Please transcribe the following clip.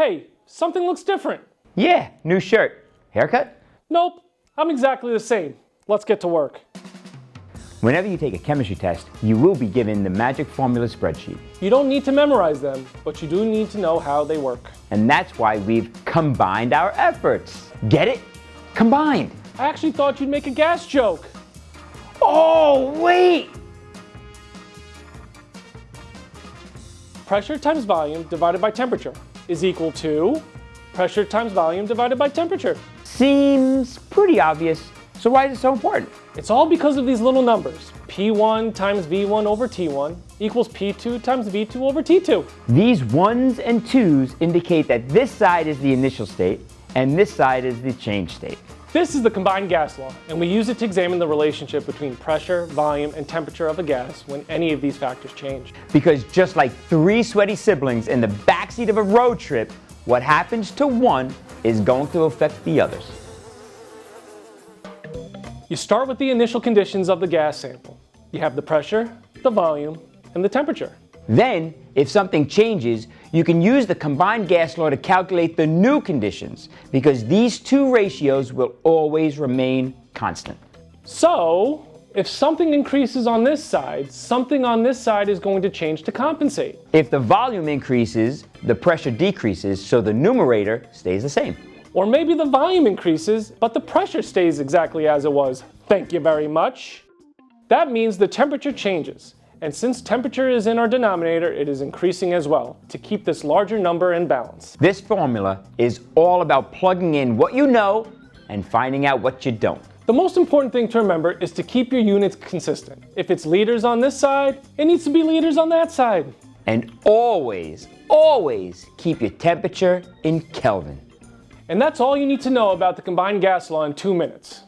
Hey, something looks different. Yeah, new shirt. Haircut? Nope, I'm exactly the same. Let's get to work. Whenever you take a chemistry test, you will be given the magic formula spreadsheet. You don't need to memorize them, but you do need to know how they work. And that's why we've combined our efforts. Get it? Combined. I actually thought you'd make a gas joke. Oh, wait! Pressure times volume divided by temperature is equal to pressure times volume divided by temperature. Seems pretty obvious. So why is it so important? It's all because of these little numbers. P1 times V1 over T1 equals P2 times V2 over T2. These ones and twos indicate that this side is the initial state and this side is the change state. This is the combined gas law, and we use it to examine the relationship between pressure, volume, and temperature of a gas when any of these factors change. Because just like three sweaty siblings in the backseat of a road trip, what happens to one is going to affect the others. You start with the initial conditions of the gas sample. You have the pressure, the volume, and the temperature. Then, if something changes, you can use the combined gas law to calculate the new conditions, because these two ratios will always remain constant. So, if something increases on this side, something on this side is going to change to compensate. If the volume increases, the pressure decreases, so the numerator stays the same. Or maybe the volume increases, but the pressure stays exactly as it was. Thank you very much. That means the temperature changes. And since temperature is in our denominator, it is increasing as well to keep this larger number in balance. This formula is all about plugging in what you know and finding out what you don't. The most important thing to remember is to keep your units consistent. If it's liters on this side, it needs to be liters on that side. And always, always keep your temperature in Kelvin. And that's all you need to know about the combined gas law in 2 minutes.